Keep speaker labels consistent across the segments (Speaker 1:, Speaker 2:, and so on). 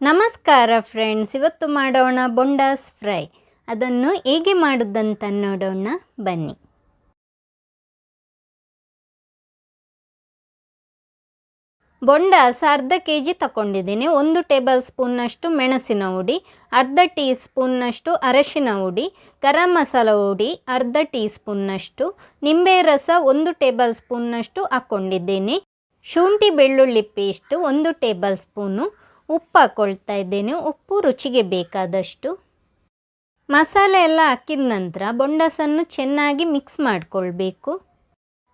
Speaker 1: ನಮಸ್ಕಾರ ಫ್ರೆಂಡ್ಸ್, ಇವತ್ತು ಮಾಡೋಣ ಬೊಂಡಾಸ್ ಫ್ರೈ. ಅದನ್ನು ಹೇಗೆ ಮಾಡೋದಂತ ನೋಡೋಣ ಬನ್ನಿ. ಬೊಂಡಾಸ್ ಅರ್ಧ ಕೆಜಿ ತಗೊಂಡಿದ್ದೀನಿ. 1 ಟೇಬಲ್ ಸ್ಪೂನ್ನಷ್ಟು ಮೆಣಸಿನ ಹುಡಿ, ಅರ್ಧ ಟೀ ಸ್ಪೂನ್ನಷ್ಟು ಅರಶಿನ ಹುಡಿ, ಗರಂ ಮಸಾಲ ಹುಡಿ ಅರ್ಧ ಟೀ ಸ್ಪೂನ್ನಷ್ಟು, ನಿಂಬೆ ರಸ 1 ಟೇಬಲ್ ಸ್ಪೂನ್ನಷ್ಟು ಹಾಕ್ಕೊಂಡಿದ್ದೀನಿ. ಶುಂಠಿ ಬೆಳ್ಳುಳ್ಳಿ ಪೇಸ್ಟ್ 1 ಟೇಬಲ್ ಸ್ಪೂನು, ಉಪ್ಪು ಹಾಕ್ಕೊಳ್ತಾ ಇದ್ದೇನೆ. ಉಪ್ಪು ರುಚಿಗೆ ಬೇಕಾದಷ್ಟು. ಮಸಾಲೆ ಎಲ್ಲ ಹಾಕಿದ ನಂತರ ಬೊಂಡಾಸನ್ನು ಚೆನ್ನಾಗಿ ಮಿಕ್ಸ್ ಮಾಡಿಕೊಳ್ಬೇಕು.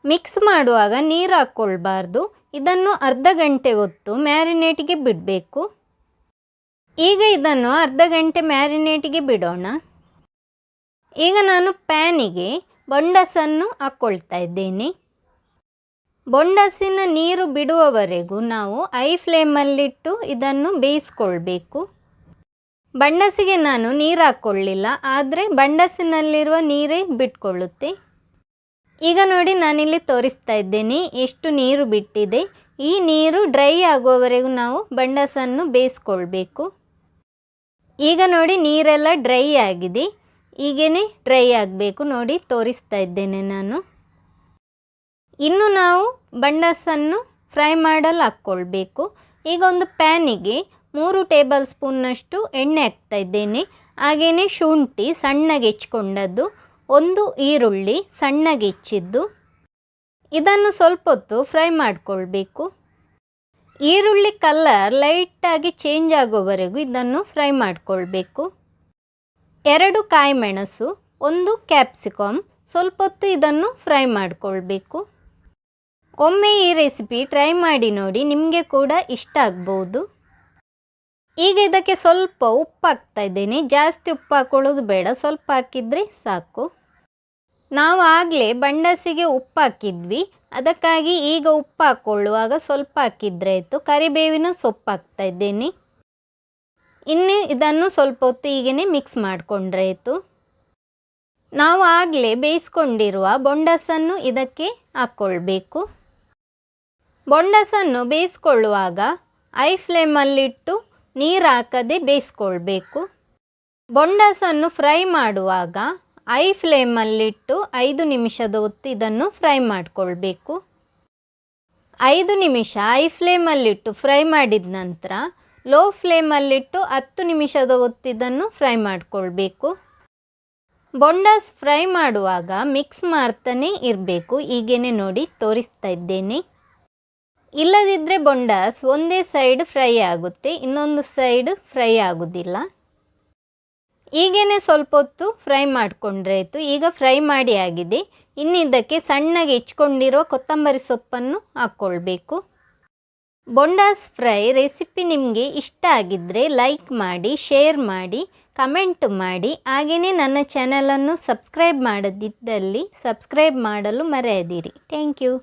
Speaker 1: ಮಿಕ್ಸ್ ಮಾಡುವಾಗ ನೀರು ಹಾಕ್ಕೊಳ್ಬಾರ್ದು. ಇದನ್ನು ಅರ್ಧ ಗಂಟೆ ಹೊತ್ತು ಮ್ಯಾರಿನೇಟಿಗೆ ಬಿಡಬೇಕು. ಈಗ ಇದನ್ನು ಅರ್ಧ ಗಂಟೆ ಮ್ಯಾರಿನೇಟಿಗೆ ಬಿಡೋಣ. ಈಗ ನಾನು ಪ್ಯಾನಿಗೆ ಬೊಂಡಾಸನ್ನು ಹಾಕ್ಕೊಳ್ತಾ ಇದ್ದೇನೆ. ಬೊಂಡಾಸಿನ ನೀರು ಬಿಡುವವರೆಗೂ ನಾವು ಹೈ ಫ್ಲೇಮಲ್ಲಿಟ್ಟು ಇದನ್ನು ಬೇಯಿಸ್ಕೊಳ್ಬೇಕು. ಬೊಂಡಾಸಿಗೆ ನಾನು ನೀರು ಹಾಕ್ಕೊಳ್ಳಿಲ್ಲ, ಆದರೆ ಬೊಂಡಾಸಿನಲ್ಲಿರುವ ನೀರೇ ಬಿಟ್ಕೊಳ್ಳುತ್ತೆ. ಈಗ ನೋಡಿ, ನಾನಿಲ್ಲಿ ತೋರಿಸ್ತಾ ಇದ್ದೇನೆ ಎಷ್ಟು ನೀರು ಬಿಟ್ಟಿದೆ. ಈ ನೀರು ಡ್ರೈ ಆಗುವವರೆಗೂ ನಾವು ಬೊಂಡಾಸನ್ನು ಬೇಯಿಸ್ಕೊಳ್ಬೇಕು. ಈಗ ನೋಡಿ, ನೀರೆಲ್ಲ ಡ್ರೈ ಆಗಿದೆ. ಹೀಗೇ ಡ್ರೈ ಆಗಬೇಕು. ನೋಡಿ, ತೋರಿಸ್ತಾ ಇದ್ದೇನೆ ನಾನು. ಇನ್ನು ನಾವು ಬೊಂಡಾಸನ್ನು ಫ್ರೈ ಮಾಡಲು ಹಾಕ್ಕೊಳ್ಬೇಕು. ಈಗ ಒಂದು ಪ್ಯಾನಿಗೆ 3 ಟೇಬಲ್ ಸ್ಪೂನ್ನಷ್ಟು ಎಣ್ಣೆ ಹಾಕ್ತಾ ಇದ್ದೇನೆ. ಹಾಗೆಯೇ ಶುಂಠಿ ಸಣ್ಣಗೆ ಹೆಚ್ಚಿಕೊಂಡದ್ದು, 1 ಈರುಳ್ಳಿ ಸಣ್ಣಗೆ ಹೆಚ್ಚಿದ್ದು. ಇದನ್ನು ಸ್ವಲ್ಪ ಹೊತ್ತು ಫ್ರೈ ಮಾಡಿಕೊಳ್ಬೇಕು. ಈರುಳ್ಳಿ ಕಲರ್ ಲೈಟಾಗಿ ಚೇಂಜ್ ಆಗೋವರೆಗೂ ಇದನ್ನು ಫ್ರೈ ಮಾಡಿಕೊಳ್ಬೇಕು. 2 ಕಾಯಿ ಮೆಣಸು, 1 ಕ್ಯಾಪ್ಸಿಕಮ್, ಸ್ವಲ್ಪ ಹೊತ್ತು ಇದನ್ನು ಫ್ರೈ ಮಾಡಿಕೊಳ್ಬೇಕು. ಒಮ್ಮೆ ಈ ರೆಸಿಪಿ ಟ್ರೈ ಮಾಡಿ ನೋಡಿ, ನಿಮಗೆ ಕೂಡ ಇಷ್ಟ ಆಗ್ಬೋದು. ಈಗ ಇದಕ್ಕೆ ಸ್ವಲ್ಪ ಉಪ್ಪು ಹಾಕ್ತಾ ಇದ್ದೇನೆ. ಜಾಸ್ತಿ ಉಪ್ಪು ಹಾಕ್ಕೊಳ್ಳೋದು ಬೇಡ, ಸ್ವಲ್ಪ ಹಾಕಿದರೆ ಸಾಕು. ನಾವು ಆಗಲೇ ಬೊಂಡಾಸಿಗೆ ಉಪ್ಪು ಹಾಕಿದ್ವಿ, ಅದಕ್ಕಾಗಿ ಈಗ ಉಪ್ಪು ಹಾಕ್ಕೊಳ್ಳುವಾಗ ಸ್ವಲ್ಪ ಹಾಕಿದರೆ ಆಯಿತು. ಕರಿಬೇವಿನ ಸೊಪ್ಪು ಹಾಕ್ತಾ ಇದ್ದೇನೆ. ಇನ್ನು ಇದನ್ನು ಸ್ವಲ್ಪ ಹೊತ್ತು ಹೀಗೇ ಮಿಕ್ಸ್ ಮಾಡಿಕೊಂಡ್ರೆ ಆಯಿತು. ನಾವು ಆಗಲೇ ಬೇಯಿಸ್ಕೊಂಡಿರುವ ಬೊಂಡಾಸನ್ನು ಇದಕ್ಕೆ ಹಾಕ್ಕೊಳ್ಬೇಕು. ಬೊಂಡಾಸನ್ನು ಬೇಯಿಸ್ಕೊಳ್ಳುವಾಗ ಹೈ ಫ್ಲೇಮಲ್ಲಿಟ್ಟು ನೀರು ಹಾಕದೆ ಬೇಯಿಸ್ಕೊಳ್ಬೇಕು. ಬೊಂಡಾಸನ್ನು ಫ್ರೈ ಮಾಡುವಾಗ ಹೈ ಫ್ಲೇಮಲ್ಲಿಟ್ಟು 5 ನಿಮಿಷದ ಹೊತ್ತು ಇದನ್ನು ಫ್ರೈ ಮಾಡಿಕೊಳ್ಬೇಕು. 5 ನಿಮಿಷ ಹೈ ಫ್ಲೇಮಲ್ಲಿಟ್ಟು ಫ್ರೈ ಮಾಡಿದ ನಂತರ ಲೋ ಫ್ಲೇಮಲ್ಲಿಟ್ಟು 10 ನಿಮಿಷದ ಹೊತ್ತು ಇದನ್ನು ಫ್ರೈ ಮಾಡಿಕೊಳ್ಬೇಕು. ಬೊಂಡಾಸ್ ಫ್ರೈ ಮಾಡುವಾಗ ಮಿಕ್ಸ್ ಮಾಡ್ತಾನೆ ಇರಬೇಕು. ಹೀಗೇ ನೋಡಿ ತೋರಿಸ್ತಾ ಇದ್ದೇನೆ. ಇಲ್ಲದಿದ್ದರೆ ಬೊಂಡಾಸ್ ಒಂದೇ ಸೈಡ್ ಫ್ರೈ ಆಗುತ್ತೆ, ಇನ್ನೊಂದು ಸೈಡ್ ಫ್ರೈ ಆಗೋದಿಲ್ಲ. ಹೀಗೇ ಸ್ವಲ್ಪ ಹೊತ್ತು ಫ್ರೈ ಮಾಡಿಕೊಂಡ್ರೆ ಆಯಿತು. ಈಗ ಫ್ರೈ ಮಾಡಿ ಆಗಿದೆ. ಇನ್ನು ಇದಕ್ಕೆ ಸಣ್ಣಗೆ ಹೆಚ್ಕೊಂಡಿರೋ ಕೊತ್ತಂಬರಿ ಸೊಪ್ಪನ್ನು ಹಾಕ್ಕೊಳ್ಬೇಕು. ಬೊಂಡಾಸ್ ಫ್ರೈ ರೆಸಿಪಿ ನಿಮಗೆ ಇಷ್ಟ ಆಗಿದ್ದರೆ ಲೈಕ್ ಮಾಡಿ, ಶೇರ್ ಮಾಡಿ, ಕಮೆಂಟ್ ಮಾಡಿ. ಹಾಗೆಯೇ ನನ್ನ ಚಾನಲನ್ನು ಸಬ್ಸ್ಕ್ರೈಬ್ ಮಾಡದಿದ್ದಲ್ಲಿ ಸಬ್ಸ್ಕ್ರೈಬ್ ಮಾಡಲು ಮರೆಯದಿರಿ. Thank you.